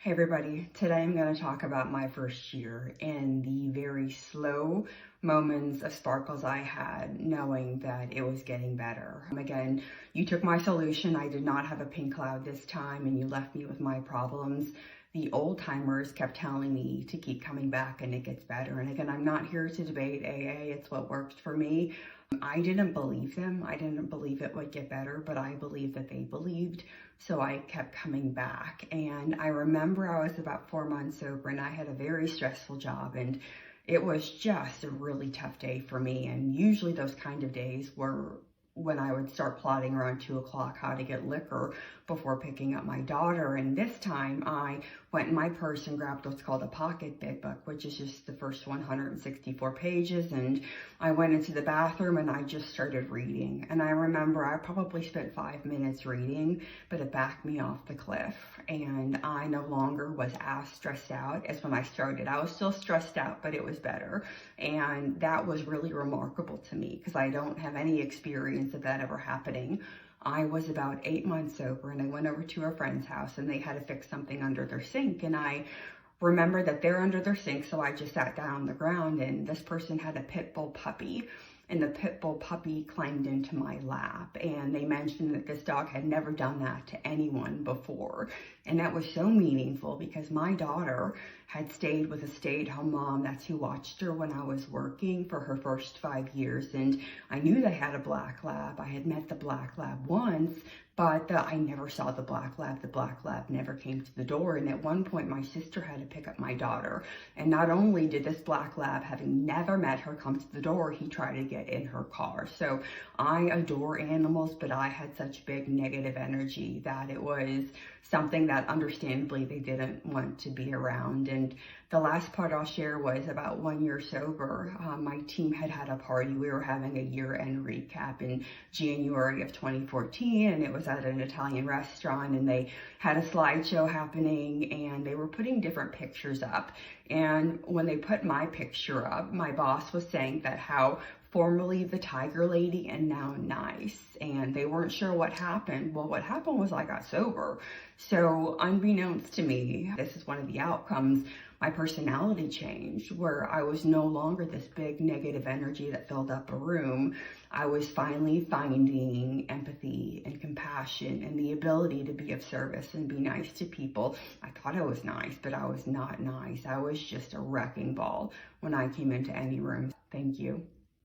Hey everybody, today I'm going to talk about my first year and the very slow moments of sparkles I had knowing that it was getting better. Again, you took my solution. I did not have a pink cloud this time and you left me with my problems. The old timers kept telling me to keep coming back and it gets better. And again, I'm not here to debate AA. It's what worked for me. I didn't believe them. I didn't believe it would get better, but I believed that they believed. So I kept coming back. And I remember I was about 4 months sober and I had a very stressful job and it was just a really tough day for me. And usually those kind of days were when I would start plotting around 2 o'clock how to get liquor before picking up my daughter. And this time I went in my purse and grabbed what's called a pocket big book, which is just the first 164 pages. And I went into the bathroom and I just started reading. And I remember I probably spent 5 minutes reading, but it backed me off the cliff. And I no longer was as stressed out as when I started. I was still stressed out, but it was better. And that was really remarkable to me because I don't have any experience of that ever happening. I was about 8 months sober and I went over to a friend's house and they had to fix something under their sink. And I remember that they're under their sink, so I just sat down on the ground and this person had a pit bull puppy. And the pit bull puppy climbed into my lap. And they mentioned that this dog had never done that to anyone before. And that was so meaningful because my daughter had stayed with a stay-at-home mom. That's who watched her when I was working for her first 5 years. And I knew they had a black lab. I had met the black lab once, but I never saw the black lab. The black lab never came to the door. And at one point, my sister had to pick up my daughter. And not only did this black lab, having never met her, come to the door, he tried to get in her car. So I adore animals, but I had such big negative energy that it was something that understandably they didn't want to be around. And the last part I'll share was about 1 year sober. My team had a party. We were having a year-end recap in January of 2014, and it was at an Italian restaurant, and they had a slideshow happening, and they were putting different pictures up. And when they put my picture up, my boss was saying that how formerly the tiger lady and now nice, and they weren't sure what happened. Well, what happened was I got sober. So unbeknownst to me, this is one of the outcomes, my personality changed where I was no longer this big negative energy that filled up a room. I was finally finding empathy and compassion and the ability to be of service and be nice to people. I thought I was nice, but I was not nice. I was just a wrecking ball when I came into any room. Thank you.